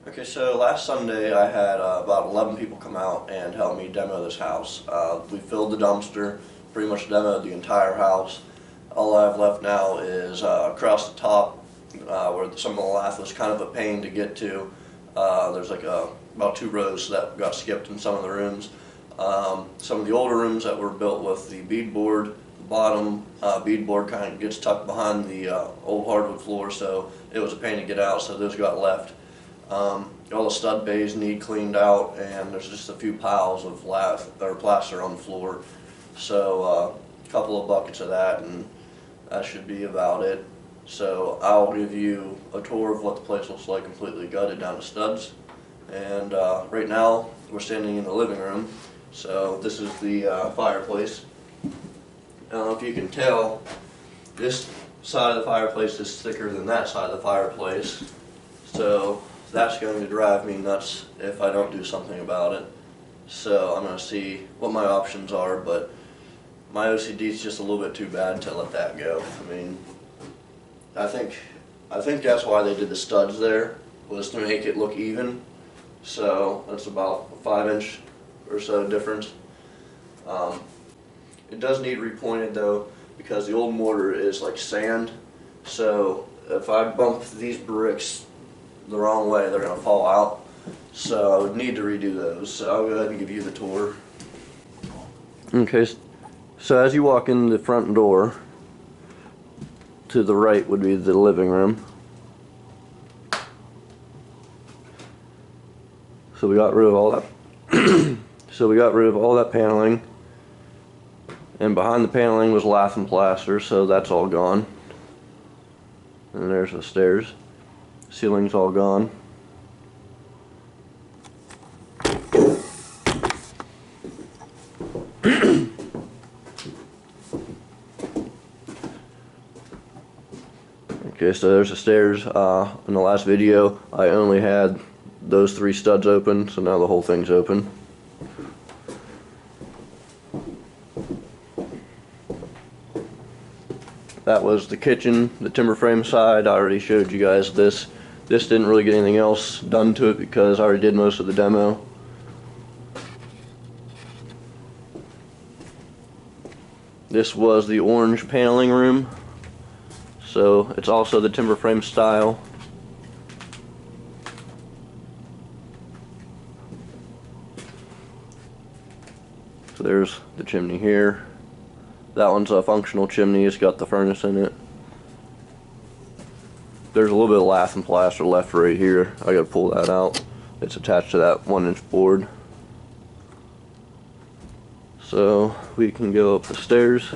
Okay, so last Sunday I had about 11 people come out and help me demo this house. We filled the dumpster, pretty much demoed the entire house. All I have left now is across the top where some of the lath was kind of a pain to get to. There's like about 2 rows that got skipped in some of the rooms. Some of the older rooms that were built with the beadboard, the bottom beadboard kind of gets tucked behind the old hardwood floor, so it was a pain to get out, so those got left. All the stud bays need cleaned out, and there's just a few piles of lath or plaster on the floor. So a couple of buckets of that, and that should be about it. So I'll give you a tour of what the place looks like, completely gutted down to studs. And right now we're standing in the living room. So this is the fireplace. I don't know if you can tell, this side of the fireplace is thicker than that side of the fireplace. So that's going to drive me nuts if I don't do something about it. So I'm going to see what my options are, but my OCD is just a little bit too bad to let that go. I mean, I think that's why they did the studs there, was to make it look even. So that's about a 5-inch or so difference. It does need repointed though, because the old mortar is like sand. So if I bump these bricks the wrong way, they're going to fall out. So I would need to redo those. So I'll go ahead and give you the tour. Okay, so as you walk in the front door, to the right would be the living room. So we got rid of all that. So we got rid of all that paneling, and behind the paneling was lath and plaster, so that's all gone. And there's the stairs. Ceiling's all gone. Okay, so there's the stairs. In the last video, I only had those 3 studs open, so now the whole thing's open. That was the kitchen, the timber frame side. I already showed you guys this. This didn't really get anything else done to it because I already did most of the demo. This was the orange paneling room. So it's also the timber frame style. So there's the chimney here. That one's a functional chimney, it's got the furnace in it. There's a little bit of lath and plaster left right here. I gotta pull that out. It's attached to that 1-inch board. So we can go up the stairs.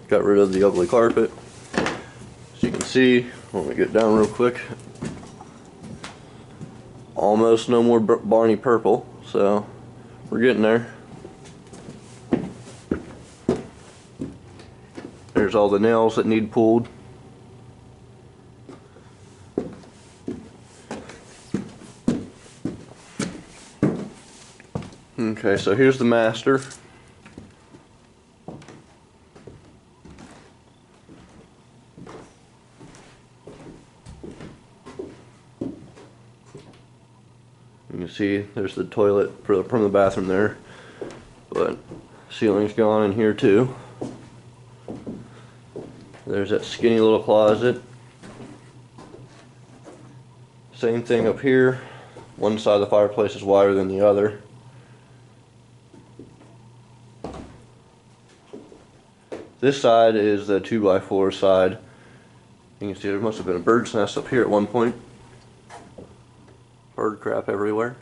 Got rid of the ugly carpet. As you can see, when we get down real quick, almost no more Barney purple, so we're getting there. There's all the nails that need pulled. Okay, so here's the master. You can see there's the toilet from the bathroom there, but ceiling's gone in here too. There's that skinny little closet. Same thing up here. One side of the fireplace is wider than the other. This side is the 2x4 side. You can see there must have been a bird's nest up here at one point. Bird crap everywhere.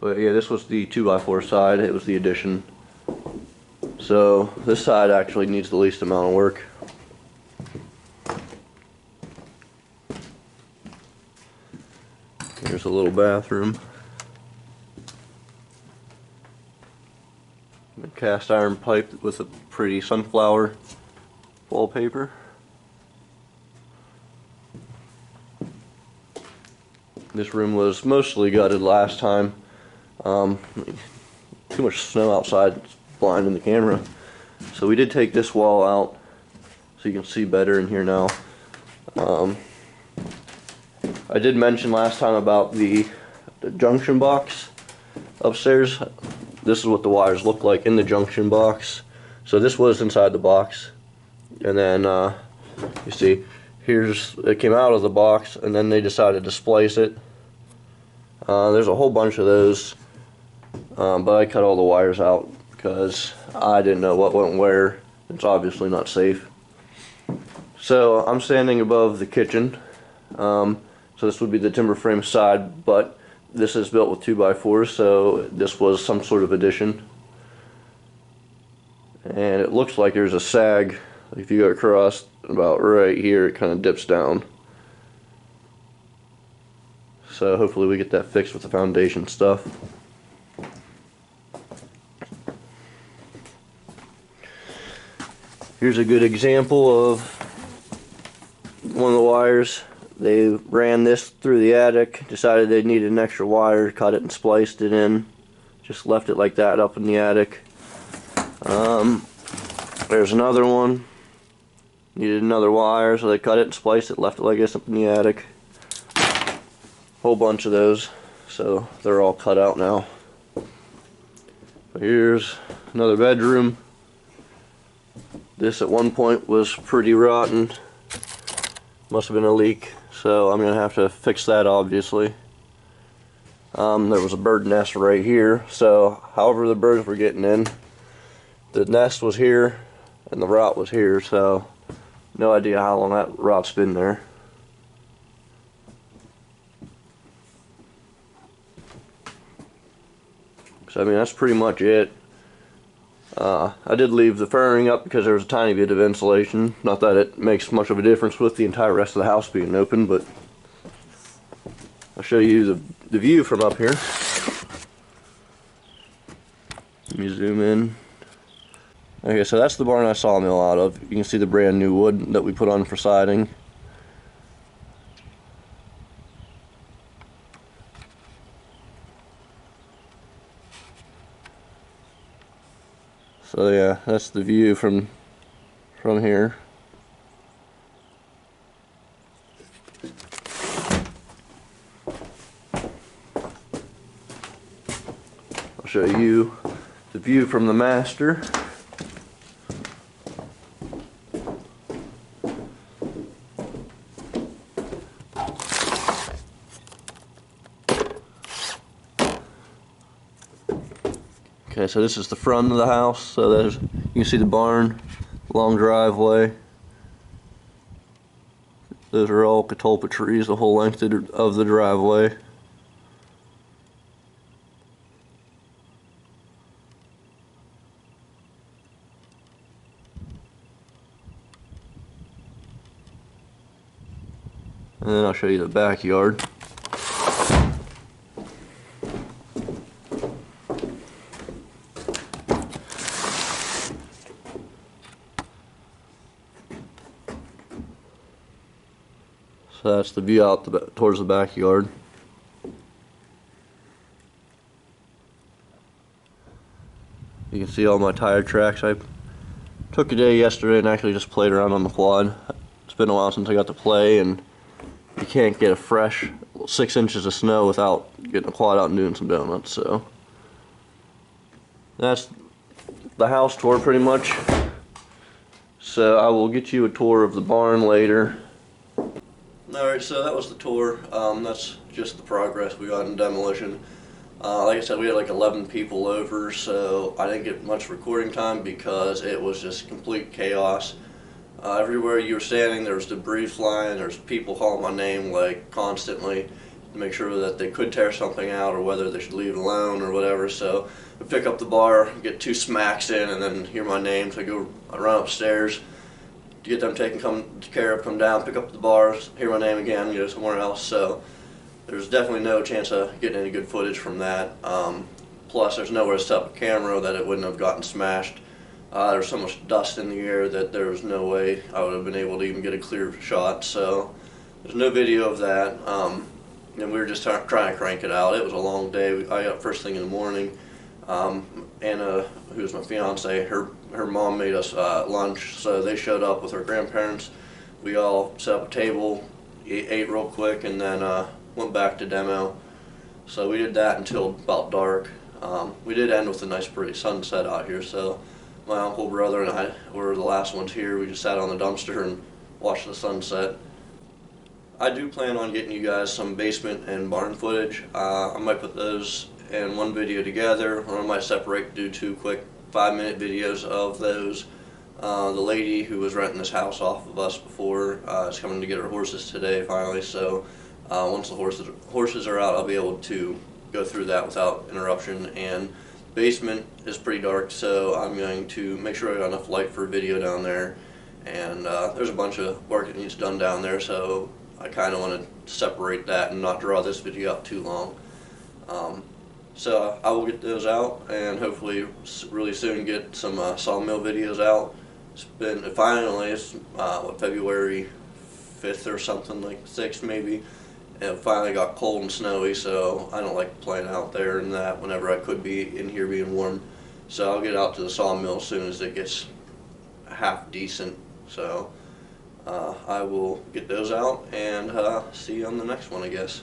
But yeah, this was the 2x4 side. It was the addition. So this side actually needs the least amount of work. Here's a little bathroom. A cast iron pipe with a pretty sunflower wallpaper. This room was mostly gutted last time. Too much snow outside, it's blind in the camera. So we did take this wall out so you can see better in here now. I did mention last time about the junction box upstairs. This is what the wires look like in the junction box. So this was inside the box, and then you see it came out of the box, and then they decided to splice it. There's a whole bunch of those, but I cut all the wires out because I didn't know what went where. It's obviously not safe. So I'm standing above the kitchen. So this would be the timber frame side, but this is built with 2x4s, so this was some sort of addition. And it looks like there's a sag. If you go across about right here, it kind of dips down. So hopefully we get that fixed with the foundation stuff. Here's a good example of one of the wires. They ran this through the attic, decided they needed an extra wire, cut it and spliced it in. Just left it like that up in the attic. There's another one. Needed another wire, so they cut it and spliced it, left it like this up in the attic. Whole bunch of those, so they're all cut out now. Here's another bedroom. This at one point was pretty rotten. Must have been a leak, so I'm gonna have to fix that, obviously. There was a bird nest right here, so however the birds were getting in, the nest was here and the rot was here, so no idea how long that rot's been there. So I mean, that's pretty much it. I did leave the furring up because there was a tiny bit of insulation. Not that it makes much of a difference with the entire rest of the house being open, but I'll show you the view from up here. Let me zoom in. Okay, so that's the barn I sawmill out of. You can see the brand new wood that we put on for siding. So yeah, that's the view from here. I'll show you the view from the master. Okay, so this is the front of the house. So there's, you can see the barn, long driveway. Those are all catalpa trees the whole length of the driveway. And then I'll show you the backyard. So that's the view out towards the backyard. You can see all my tire tracks. I took a day yesterday and actually just played around on the quad. It's been a while since I got to play, and you can't get a fresh 6 inches of snow without getting a quad out and doing some donuts. So that's the house tour pretty much. So I will get you a tour of the barn later. Alright, so that was the tour. That's just the progress we got in demolition. Like I said, we had like 11 people over, so I didn't get much recording time because it was just complete chaos. Everywhere you were standing, there was debris flying, there was people calling my name like constantly to make sure that they could tear something out or whether they should leave it alone or whatever. So I pick up the bar, get 2 smacks in, and then hear my name, so I run upstairs to get them taken care of, come down, pick up the bars, hear my name again, go somewhere else. So there's definitely no chance of getting any good footage from that. Plus there's nowhere to set up a camera that it wouldn't have gotten smashed. There's so much dust in the air that there was no way I would have been able to even get a clear shot. So there's no video of that. And we were just trying to crank it out. It was a long day. I got up first thing in the morning. Anna, who's my fiance, her mom made us lunch, so they showed up with her grandparents. We all set up a table, ate real quick, and then went back to demo. So we did that until about dark. We did end with a nice pretty sunset out here, so my uncle, brother, and I were the last ones here. We just sat on the dumpster and watched the sunset. I do plan on getting you guys some basement and barn footage. I might put those in one video together, or I might separate, do 2 quick 5-minute videos of those. The lady who was renting this house off of us before is coming to get her horses today finally, so once the horses are out, I'll be able to go through that without interruption. And basement is pretty dark, so I'm going to make sure I got enough light for a video down there. And there's a bunch of work that needs done down there, so I kind of want to separate that and not draw this video out too long. So I will get those out, and hopefully really soon get some Sawmill videos out. It's been finally, it's what, February 5th or something, like 6th maybe. And it finally got cold and snowy, so I don't like playing out there and that whenever I could be in here being warm. So I'll get out to the Sawmill as soon as it gets half decent. So I will get those out and see you on the next one, I guess.